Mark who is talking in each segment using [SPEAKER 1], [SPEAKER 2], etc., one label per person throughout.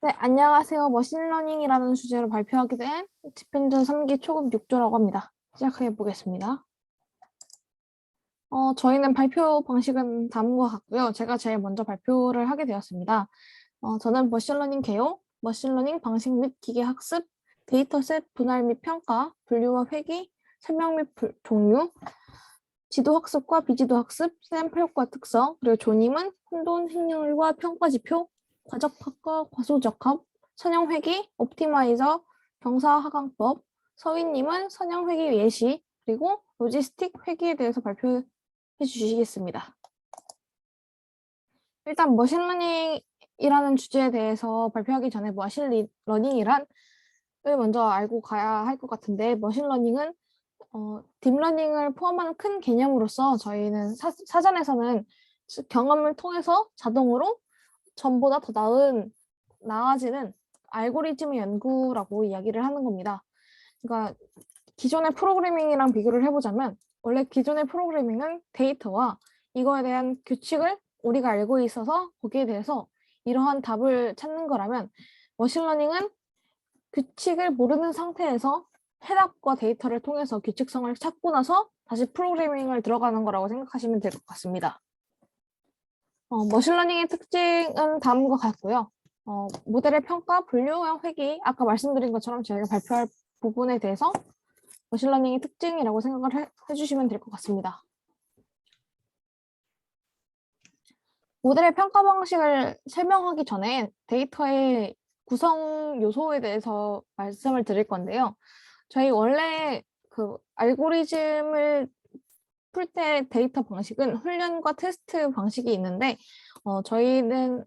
[SPEAKER 1] 네, 안녕하세요. 머신러닝이라는 주제로 발표하게 된 집행전 3기 초급 6조라고 합니다. 시작해 보겠습니다. 저희는 발표 방식은 다음과 같고요. 제가 제일 먼저 발표를 하게 되었습니다. 저는 머신러닝 개요, 머신러닝 방식 및 기계 학습, 데이터셋 분할 및 평가, 분류와 회귀, 설명 및 종류, 지도 학습과 비지도 학습, 샘플 효과 특성, 그리고 조님은 혼돈, 행률과 평가 지표, 과적합과 과소적합, 선형회귀, 옵티마이저, 경사하강법, 서희님은 선형회귀 예시, 그리고 로지스틱 회귀에 대해서 발표해 주시겠습니다. 일단 머신러닝이라는 주제에 대해서 발표하기 전에 머신러닝이란 을 먼저 알고 가야 할 것 같은데, 머신러닝은 딥러닝을 포함하는 큰 개념으로서 저희는 사전에서는 경험을 통해서 자동으로 전보다 더 나아지는 알고리즘의 연구라고 이야기를 하는 겁니다. 그러니까 기존의 프로그래밍이랑 비교를 해보자면, 원래 기존의 프로그래밍은 데이터와 이거에 대한 규칙을 우리가 알고 있어서 거기에 대해서 이러한 답을 찾는 거라면, 머신러닝은 규칙을 모르는 상태에서 해답과 데이터를 통해서 규칙성을 찾고 나서 다시 프로그래밍을 들어가는 거라고 생각하시면 될 것 같습니다. 머신러닝의 특징은 다음과 같고요. 모델의 평가, 분류형 회귀, 아까 말씀드린 것처럼 저희가 발표할 부분에 대해서 머신러닝의 특징이라고 생각을 해주시면 될 것 같습니다. 모델의 평가 방식을 설명하기 전에 데이터의 구성 요소에 대해서 말씀을 드릴 건데요. 저희 원래 그 알고리즘을 풀 때 데이터 방식은 훈련과 테스트 방식이 있는데, 저희는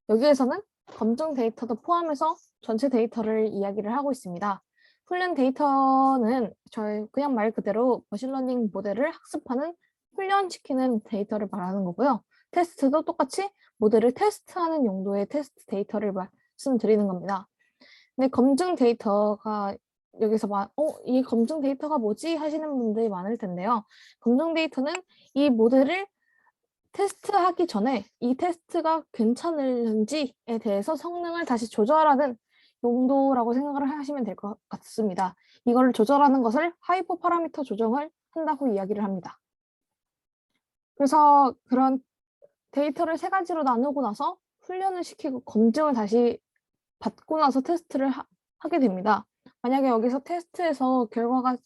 [SPEAKER 1] 여기에서는 검증 데이터도 포함해서 전체 데이터를 이야기를 하고 있습니다. 훈련 데이터는 저희 그냥 말 그대로 머신러닝 모델을 학습하는, 훈련시키는 데이터를 말하는 거고요. 테스트도 똑같이 모델을 테스트하는 용도의 테스트 데이터를 말씀드리는 겁니다. 근데 검증 데이터가 여기서 이 검증 데이터가 뭐지? 하시는 분들이 많을 텐데요. 검증 데이터는 이 모델을 테스트하기 전에 이 테스트가 괜찮은지에 대해서 성능을 다시 조절하는 용도라고 생각을 하시면 될 것 같습니다. 이걸 조절하는 것을 하이퍼 파라미터 조정을 한다고 이야기를 합니다. 그래서 그런 데이터를 세 가지로 나누고 나서 훈련을 시키고 검증을 다시 받고 나서 테스트를 하게 됩니다. 만약에 여기서 테스트에서 결과가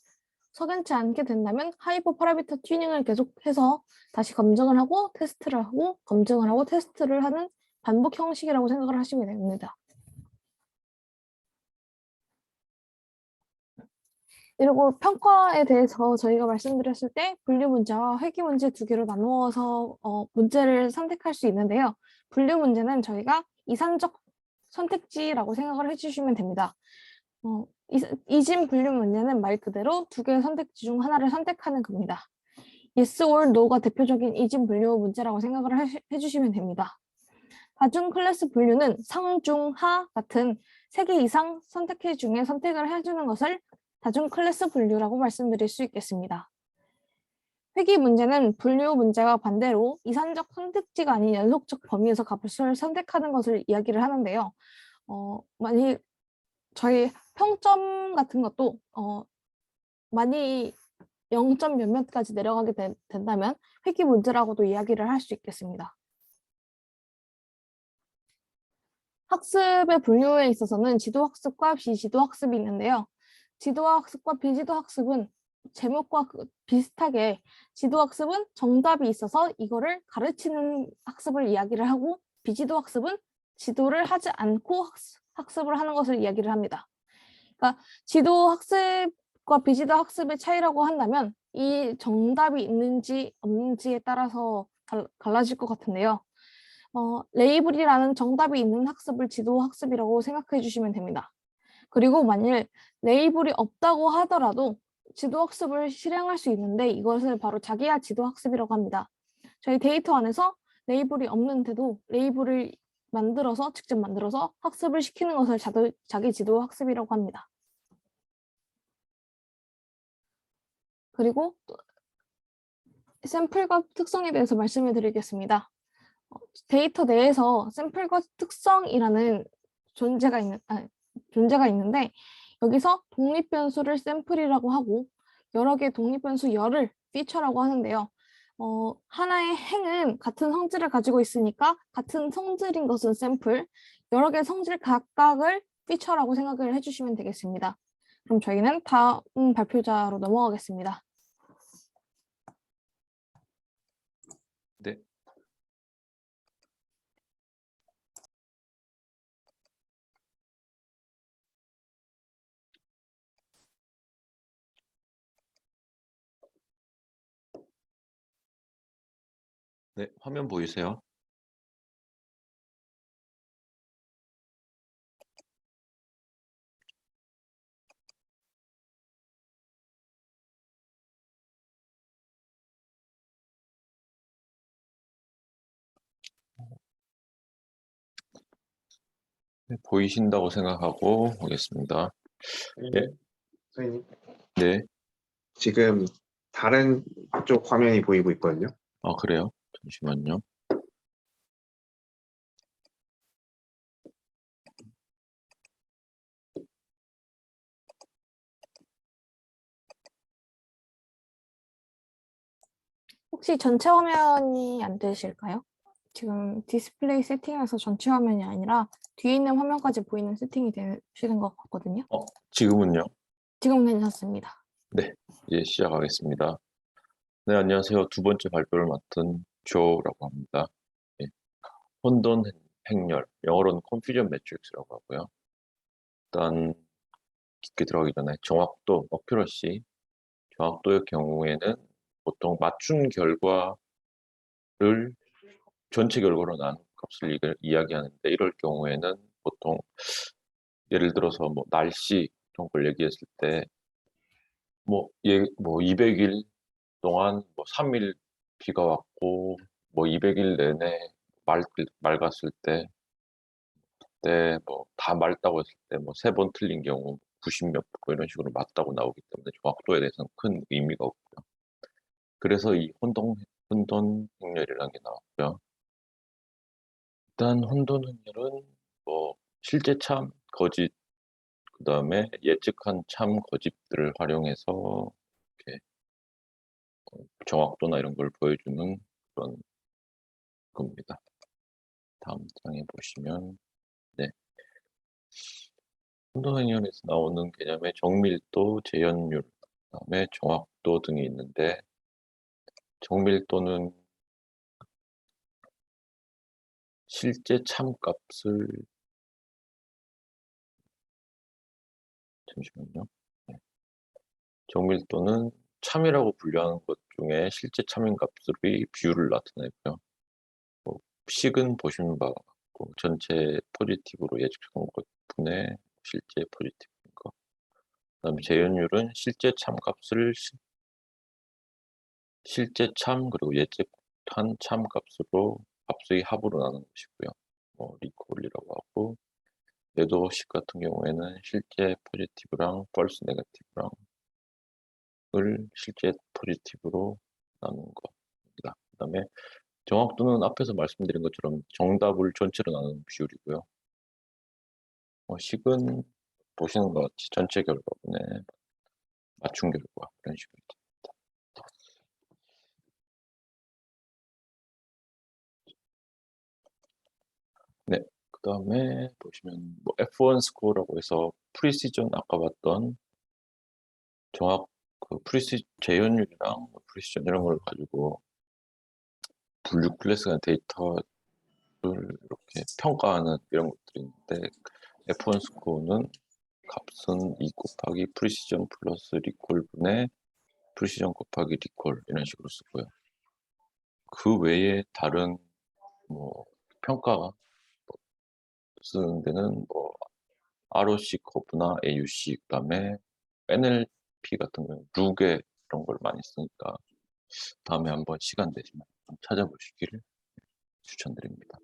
[SPEAKER 1] 석연치 않게 된다면 하이퍼 파라미터 튜닝을 계속해서 다시 검증을 하고 테스트를 하고 검증을 하고 테스트를 하는 반복 형식이라고 생각을 하시면 됩니다. 그리고 평가에 대해서 저희가 말씀드렸을 때 분류 문제와 회귀 문제 두 개로 나누어서 문제를 선택할 수 있는데요. 분류 문제는 저희가 이산적 선택지라고 생각을 해주시면 됩니다. 이진 분류 문제는 말 그대로 두 개의 선택지 중 하나를 선택하는 겁니다. yes or no가 대표적인 이진 분류 문제라고 생각을 해주시면 됩니다. 다중 클래스 분류는 상, 중, 하 같은 3개 이상 선택지 중에 선택을 해주는 것을 다중 클래스 분류라고 말씀드릴 수 있겠습니다. 회귀 문제는 분류 문제와 반대로 이산적 선택지가 아닌 연속적 범위에서 값을 선택하는 것을 이야기를 하는데요. 만약 저희 평점 같은 것도 많이 0점 몇몇까지 내려가게 된다면 회귀 문제라고도 이야기를 할 수 있겠습니다. 학습의 분류에 있어서는 지도학습과 비지도학습이 있는데요. 지도학습과 비지도학습은 제목과 비슷하게 지도학습은 정답이 있어서 이거를 가르치는 학습을 이야기를 하고, 비지도학습은 지도를 하지 않고 학습을 하는 것을 이야기를 합니다. 그러니까 지도학습과 비지도학습의 차이라고 한다면 이 정답이 있는지 없는지에 따라서 갈라질 것 같은데요. 레이블이라는 정답이 있는 학습을 지도 학습이라고 생각해 주시면 됩니다. 그리고 만일 레이블이 없다고 하더라도 지도 학습을 실행할 수 있는데 이것을 바로 자기야 지도 학습이라고 합니다. 저희 데이터 안에서 레이블이 없는데도 레이블을 직접 만들어서 학습을 시키는 것을 자기 지도 학습이라고 합니다. 그리고 샘플과 특성에 대해서 말씀을 드리겠습니다. 데이터 내에서 샘플과 특성이라는 존재가 있는데 여기서 독립변수를 샘플이라고 하고 여러 개의 독립변수 열을 피처라고 하는데요. 하나의 행은 같은 성질을 가지고 있으니까 같은 성질인 것은 샘플, 여러 개의 성질 각각을 피처라고 생각을 해주시면 되겠습니다. 그럼 저희는 다음 발표자로 넘어가겠습니다.
[SPEAKER 2] 네. 네, 화면 보이세요? 네, 보이신다고 생각하고 오겠습니다. 네.
[SPEAKER 3] 선생님,
[SPEAKER 2] 네.
[SPEAKER 3] 지금 다른 쪽 화면이 보이고 있거든요.
[SPEAKER 2] 아, 그래요? 잠시만요.
[SPEAKER 1] 혹시 전체 화면이 안 되실까요? 지금 디스플레이 세팅에서 전체 화면이 아니라 뒤에 있는 화면까지 보이는 세팅이 되시는 것 같거든요.
[SPEAKER 2] 지금은요?
[SPEAKER 1] 지금 괜찮습니다.
[SPEAKER 2] 네, 이제 시작하겠습니다. 네, 안녕하세요. 두 번째 발표를 맡은 조라고 합니다. 예. 혼돈 행렬, 영어로는 confusion matrix라고 하고요. 일단 깊게 들어가기 전에 정확도, 어큐러시, 정확도의 경우에는 보통 맞춘 결과를 전체 결과로 나눈 값을 이야기하는데 이럴 경우에는 보통 예를 들어서 뭐 날씨 이런 걸 얘기했을 때 뭐 200일 동안 뭐 3일 비가 왔고 뭐 200일 내내 맑았을 때 그때 뭐 다 맑다고 했을 때 뭐 3번 틀린 경우 90몇 프로 이런 식으로 맞다고 나오기 때문에 정확도에 대해서는 큰 의미가 없고요. 그래서 이 혼돈 행렬이라는 게 나왔고요. 일단 혼돈 행렬은 뭐 실제 참, 거짓, 그 다음에 예측한 참, 거짓들을 활용해서 이렇게 정확도나 이런 걸 보여주는 그런 겁니다. 다음 장에 보시면 네. 혼돈 행렬에서 나오는 개념의 정밀도, 재현율, 그다음에 정확도 등이 있는데 정밀도는 실제 참값을 잠시만요. 네. 정밀도는 참이라고 분류하는 것 중에 실제 참인 값의 비율을 나타내고요. 뭐 식은 보시는 바와 같고 전체 포지티브로 예측한 것분의 실제 포지티브인 것. 그다음에 재현율은 실제 참값을 실제 참 그리고 예측한 참값으로 값의 합으로 나눈 것이고요. 뭐 리콜이라고 하고 매도식 같은 경우에는 실제 포지티브랑 펄스 네거티브랑 을 실제 포지티브로 나눈 겁니다. 그 다음에 정확도는 앞에서 말씀드린 것처럼 정답을 전체로 나누는 비율이고요. 식은 보시는 것 같이 전체 결과분의 맞춤 결과 이런 식으로 됩니다. 네, 그 다음에 보시면 뭐 F1 스코어라고 해서 프리시전 아까 봤던 재현율이랑 프리시전 이런 걸 가지고 분류 클래스가 데이터를 이렇게 평가하는 이런 것들이 있는데 F1 스코어는 값은 2 곱하기 프리시전 플러스 리콜분의 프리시전 곱하기 리콜 이런 식으로 쓰고요. 그 외에 다른 뭐 평가 쓰는 데는 뭐 ROC 커브나 AUC 그다음에 NLP 같은 경우 룩에 이런 걸 많이 쓰니까 다음에 한번 시간 되시면 좀 찾아보시기를 추천드립니다.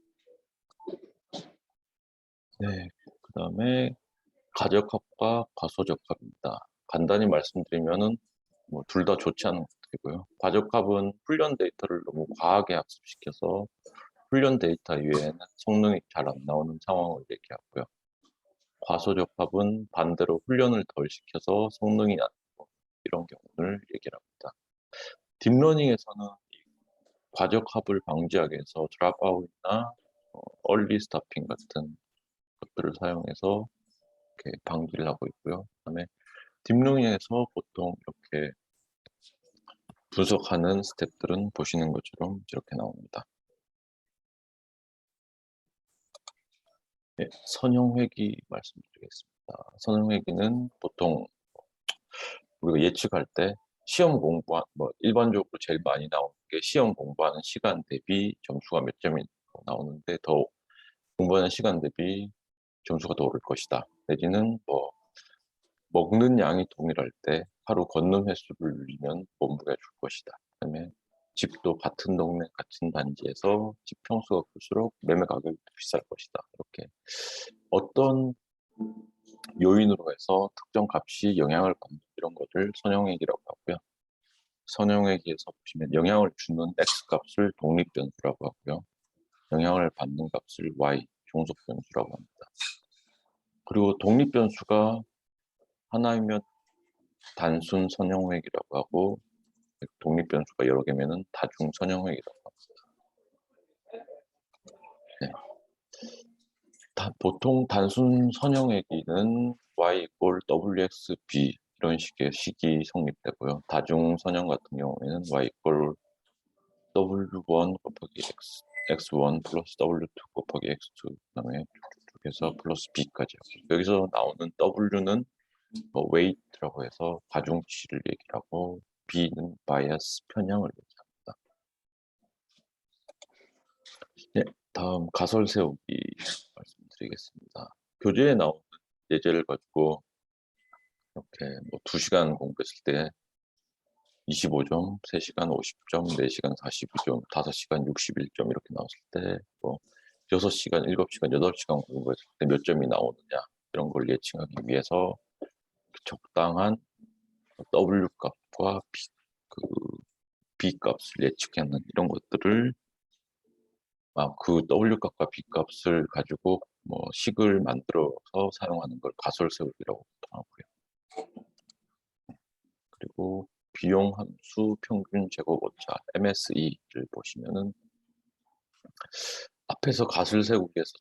[SPEAKER 2] 네, 그다음에 가적합과 과소적합입니다. 간단히 말씀드리면은 뭐 둘 다 좋지 않은 것들이고요. 과적합은 훈련 데이터를 너무 과하게 학습시켜서 훈련 데이터 이외에는 성능이 잘 안 나오는 상황을 얘기하고요. 과소적합은 반대로 훈련을 덜 시켜서 성능이 낮고 이런 경우를 얘기를 합니다. 딥러닝에서는 이 과적합을 방지하기 위해서 드랍아웃이나 얼리 스타핑 같은 것들을 사용해서 이렇게 방지를 하고 있고요. 그다음에 딥러닝에서 보통 이렇게 분석하는 스텝들은 보시는 것처럼 이렇게 나옵니다. 네, 선형회귀 말씀드리겠습니다. 선형회귀는 보통 우리가 예측할 때 시험 뭐 일반적으로 제일 많이 나오는 게 시험 공부하는 시간 대비 점수가 몇 점이 나오는데 더 공부하는 시간 대비 점수가 더 오를 것이다. 내지는 뭐 먹는 양이 동일할 때 하루 걷는 횟수를 늘리면 몸무게가 줄 것이다. 그다음에 집도 같은 동네 같은 단지에서 집 평수가 클수록 매매 가격이 더 비쌀 것이다. 이렇게 어떤 요인으로 해서 특정 값이 영향을 받는 이런 것을 선형액이라고 하고요. 선형액에서 보시면 영향을 주는 X값을 독립변수라고 하고요. 영향을 받는 값을 Y, 종속변수라고 합니다. 그리고 독립변수가 하나이면 단순 선형액이라고 하고 독립변수가 여러 개면은 다중 선형액이라고 합니다. 네. 보통 단순 선형액기는 y equal wxb 이런 식의 식이 성립되고요. 다중 선형 같은 경우에는 y equal w1 곱하기 x1 플러스 w2 곱하기 x2 그다음에 쭉 해서 플러스 b까지 하고 여기서 나오는 w는 뭐 weight라고 해서 가중치를 얘기하고 b는 bias 편향을 얘기합니다. 네, 다음 가설 세우기 말씀드리겠습니다. 교재에 나오는 예제를 가지고 이렇게 뭐 2시간 공부했을 때 25점, 3시간 50점, 4시간 42점, 5시간 61점 이렇게 나왔을 때 뭐 6시간, 7시간, 8시간 공부했을 때 몇 점이 나오느냐 이런 걸 예측하기 위해서 적당한 W 값과 B 값을 예측하는 이런 것들을 그 W 값과 B 값을 가지고 뭐 식을 만들어서 사용하는 걸 가설 세우기라고 하고요. 그리고 비용 함수 평균 제곱 오차 MSE를 보시면은 앞에서 가설 세우기에서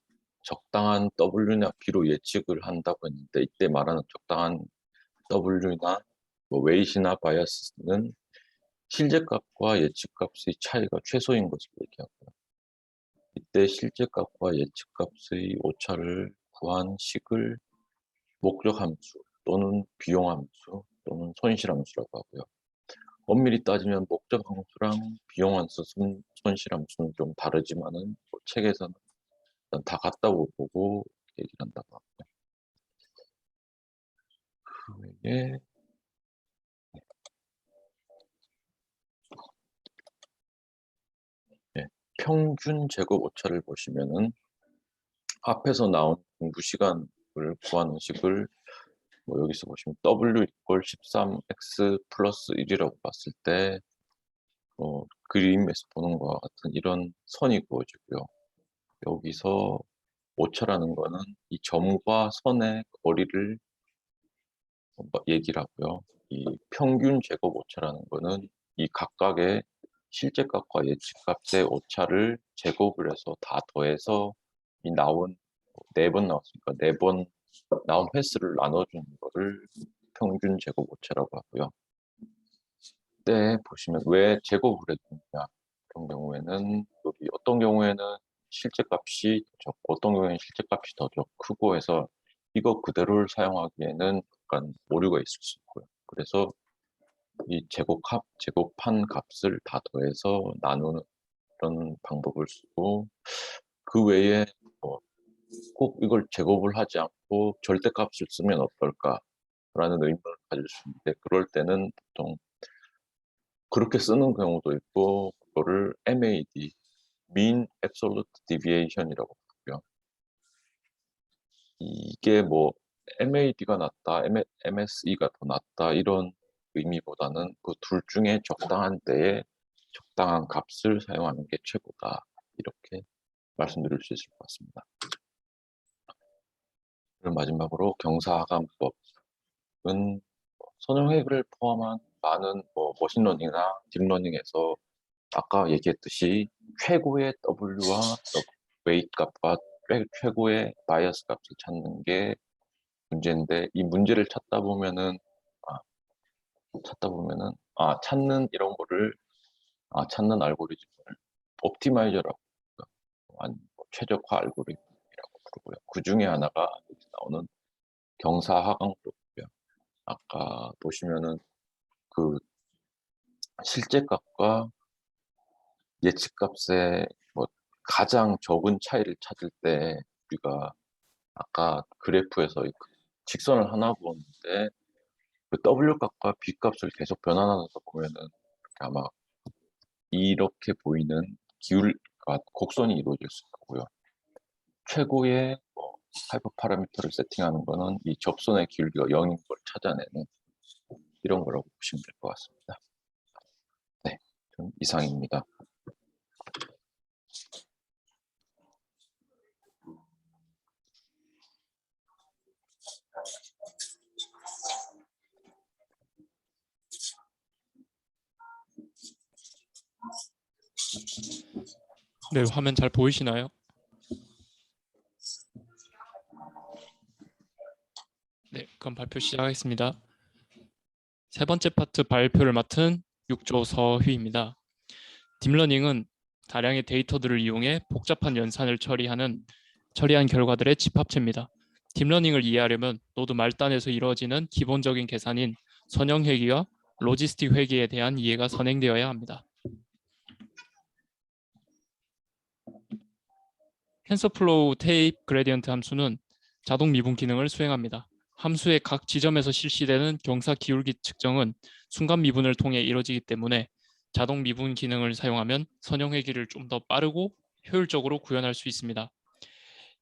[SPEAKER 2] 적당한 W나 B로 예측을 한다고 했는데 이때 말하는 적당한 W나 뭐 웨이트나 바이어스는 실제값과 예측값의 차이가 최소인 것을 얘기하고요. 이때 실제값과 예측값의 오차를 구한 식을 목적 함수 또는 비용 함수 또는 손실 함수라고 하고요. 엄밀히 따지면 목적 함수랑 비용 함수, 손실 함수는 좀 다르지만은 뭐 책에서는 일단 다 같다고 보고 얘기를 한다고 하고요. 그 외에 평균 제곱 오차를 보시면은 앞에서 나온 공부 시간을 구하는 식을 뭐 여기서 보시면 W 이퀄 13X 플러스 1이라고 봤을 때 그림에서 보는 것과 같은 이런 선이 그어지고요. 여기서 오차라는 거는 이 점과 선의 거리를 얘기를 하고요. 이 평균 제곱 오차라는 거는 이 각각의 실제값과 예측값의 오차를 제곱을 해서 다 더해서 이 나온 4번 나왔으니까 4번 나온 횟수를 나눠주는 거를 평균 제곱 오차라고 하고요. 때 보시면 왜 제곱을 해주느냐 그런 경우에는 여기 어떤 경우에는 실제값이 적고 어떤 경우에는 실제값이 더 크고 해서 이거 그대로를 사용하기에는 약간 오류가 있을 수 있고요. 그래서 이 제곱한 값을 다 더해서 나누는 그런 방법을 쓰고 그 외에 꼭 이걸 제곱을 하지 않고 절대값을 쓰면 어떨까라는 의문을 가질 수 있는데 그럴 때는 보통 그렇게 쓰는 경우도 있고 그거를 MAD, Mean Absolute Deviation이라고 하고요. 이게 뭐 MAD가 낫다, MSE가 더 낫다 이런 의미보다는 그 둘 중에 적당한 때에 적당한 값을 사용하는 게 최고다 이렇게 말씀드릴 수 있을 것 같습니다. 그리고 마지막으로 경사하강법은 선형회귀를 포함한 많은 머신러닝이나 딥러닝에서 아까 얘기했듯이 최고의 W와 웨이트 값과 최고의 바이어스 값을 찾는 게 문제인데, 이 문제를 찾는 이런 거를 찾는 알고리즘을 옵티마이저라고, 아니, 최적화 알고리즘이라고 부르고요. 그 중에 하나가 여기 나오는 경사하강법이고요. 아까 보시면은 그 실제 값과 예측 값의 가장 적은 차이를 찾을 때, 우리가 아까 그래프에서 이 직선을 하나 그었는데 그 W 값과 B 값을 계속 변환하면서 보면은 아마 이렇게 보이는 기울과 곡선이 이루어질 수 있고요. 최고의 하이퍼 파라미터를 세팅하는 거는 이 접선의 기울기가 0인 걸 찾아내는 이런 거라고 보시면 될 것 같습니다. 네, 좀 이상입니다.
[SPEAKER 4] 네, 화면 잘 보이시나요? 네, 그럼 발표 시작하겠습니다. 세 번째 파트 발표를 맡은 육조 서휘입니다. 딥러닝은 다량의 데이터들을 이용해 복잡한 연산을 처리한 결과들의 집합체입니다. 딥러닝을 이해하려면 노드 말단에서 이루어지는 기본적인 계산인 선형 회귀와 로지스틱 회귀에 대한 이해가 선행되어야 합니다. 텐서플로우 테이프 그레디언트 함수는 자동 미분 기능을 수행합니다. 함수의 각 지점에서 실시되는 경사 기울기 측정은 순간 미분을 통해 이루어지기 때문에 자동 미분 기능을 사용하면 선형 회귀를 좀 더 빠르고 효율적으로 구현할 수 있습니다.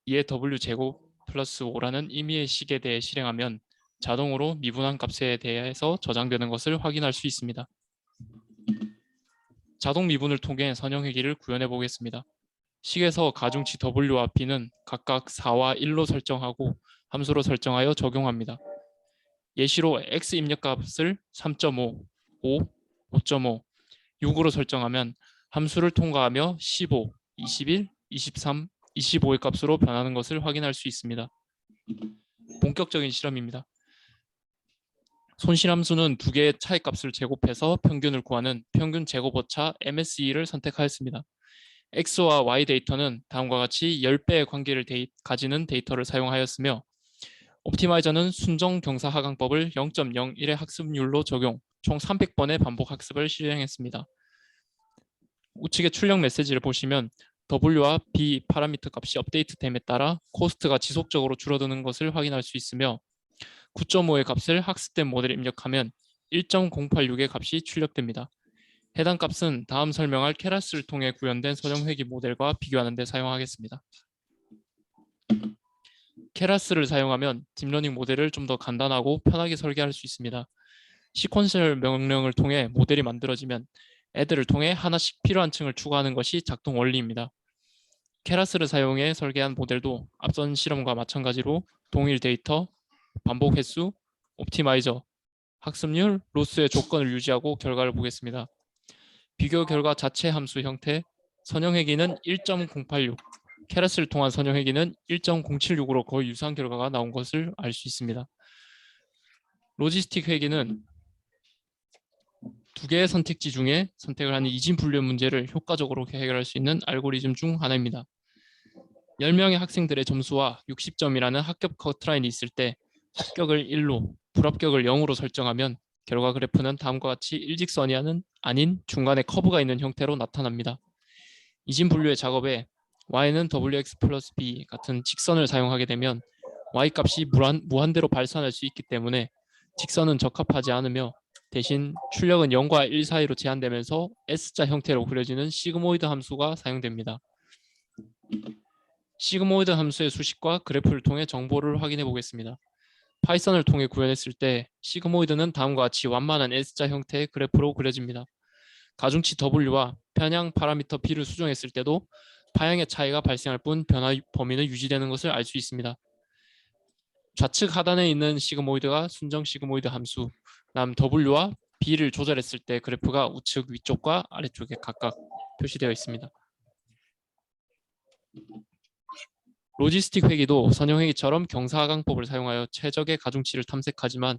[SPEAKER 4] 이에 w제곱 플러스 5라는 임의의 식에 대해 실행하면 자동으로 미분한 값에 대해서 저장되는 것을 확인할 수 있습니다. 자동 미분을 통해 선형 회귀를 구현해 보겠습니다. 식에서 가중치 W와 B는 각각 4와 1로 설정하고 함수로 설정하여 적용합니다. 예시로 X 입력값을 3.5, 5, 5.5, 6으로 설정하면 함수를 통과하며 15, 21, 23, 25의 값으로 변하는 것을 확인할 수 있습니다. 본격적인 실험입니다. 손실함수는 두 개의 차이값을 제곱해서 평균을 구하는 평균 제곱 오차 MSE를 선택하였습니다. X와 Y 데이터는 다음과 같이 10배의 관계를 가지는 데이터를 사용하였으며 옵티마이저는 순정 경사 하강법을 0.01의 학습률로 적용, 총 300번의 반복 학습을 실행했습니다. 우측의 출력 메시지를 보시면 W와 B 파라미터 값이 업데이트됨에 따라 코스트가 지속적으로 줄어드는 것을 확인할 수 있으며 9.5의 값을 학습된 모델에 입력하면 1.086의 값이 출력됩니다. 해당 값은 다음 설명할 케라스를 통해 구현된 선형 회귀 모델과 비교하는 데 사용하겠습니다. 케라스를 사용하면 딥러닝 모델을 좀 더 간단하고 편하게 설계할 수 있습니다. 시퀀셜 명령을 통해 모델이 만들어지면 애들을 통해 하나씩 필요한 층을 추가하는 것이 작동 원리입니다. 케라스를 사용해 설계한 모델도 앞선 실험과 마찬가지로 동일 데이터, 반복 횟수, 옵티마이저, 학습률, 로스의 조건을 유지하고 결과를 보겠습니다. 비교 결과 자체 함수 형태, 선형 회귀는 1.086, 케라스를 통한 선형 회귀는 1.076으로 거의 유사한 결과가 나온 것을 알 수 있습니다. 로지스틱 회귀는 두 개의 선택지 중에 선택을 하는 이진 분류 문제를 효과적으로 해결할 수 있는 알고리즘 중 하나입니다. 10명의 학생들의 점수와 60점이라는 합격 커트라인이 있을 때 합격을 1로, 불합격을 0으로 설정하면 결과 그래프는 다음과 같이 일직선이 아닌 중간에 커브가 있는 형태로 나타납니다. 이진 분류의 작업에 y는 wx 플러스 b 같은 직선을 사용하게 되면 y 값이 무한대로 발산할 수 있기 때문에 직선은 적합하지 않으며 대신 출력은 0과 1 사이로 제한되면서 S자 형태로 그려지는 시그모이드 함수가 사용됩니다. 시그모이드 함수의 수식과 그래프를 통해 정보를 확인해 보겠습니다. 파이썬을 통해 구현했을 때 시그모이드는 다음과 같이 완만한 S자 형태의 그래프로 그려집니다. 가중치 W와 편향 파라미터 B를 수정했을 때도 파형의 차이가 발생할 뿐 변화 범위는 유지되는 것을 알 수 있습니다. 좌측 하단에 있는 시그모이드가 순정 시그모이드 함수, 다음 W와 B를 조절했을 때 그래프가 우측 위쪽과 아래쪽에 각각 표시되어 있습니다. 로지스틱 회기도 선형 회기처럼 경사하강법을 사용하여 최적의 가중치를 탐색하지만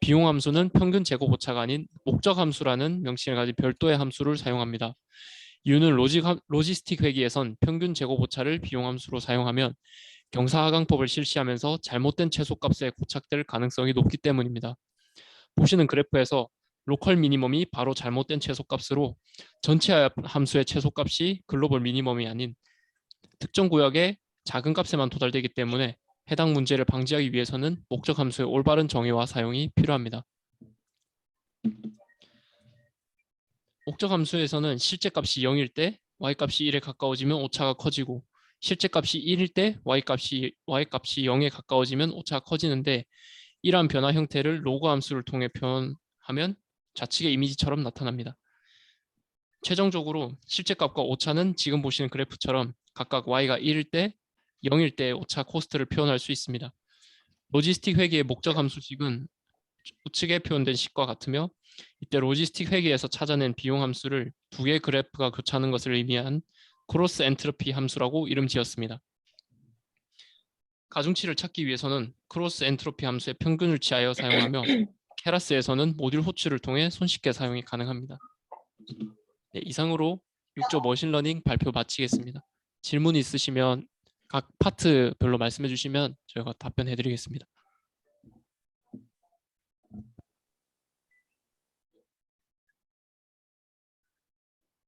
[SPEAKER 4] 비용 함수는 평균 제곱 오차가 아닌 목적 함수라는 명칭을 가진 별도의 함수를 사용합니다. 이유는 로지스틱 회기에선 평균 제곱 오차를 비용 함수로 사용하면 경사하강법을 실시하면서 잘못된 최소값에 고착될 가능성이 높기 때문입니다. 보시는 그래프에서 로컬 미니멈이 바로 잘못된 최소값으로 전체 함수의 최소값이 글로벌 미니멈이 아닌 특정 구역의 작은 값에만 도달되기 때문에 해당 문제를 방지하기 위해서는 목적 함수의 올바른 정의와 사용이 필요합니다. 목적 함수에서는 실제 값이 0일 때 y값이 1에 가까워지면 오차가 커지고 실제 값이 1일 때 y값이 0에 가까워지면 오차가 커지는데 이러한 변화 형태를 로그 함수를 통해 표현하면 좌측의 이미지처럼 나타납니다. 최종적으로 실제 값과 오차는 지금 보시는 그래프처럼 각각 y가 1일 때, 0일 때 오차 코스트를 표현할 수 있습니다. 로지스틱 회계의 목적 함수식은 우측에 표현된 식과 같으며 이때 로지스틱 회계에서 찾아낸 비용 함수를 두 개의 그래프가 교차하는 것을 의미한 크로스 엔트로피 함수라고 이름 지었습니다. 가중치를 찾기 위해서는 크로스 엔트로피 함수의 평균을 취하여 사용하며 케라스에서는 모듈 호출을 통해 손쉽게 사용이 가능합니다. 네, 이상으로 6조 머신러닝 발표 마치겠습니다. 질문 있으시면 각 파트별로 말씀해 주시면 저희가 답변해 드리겠습니다.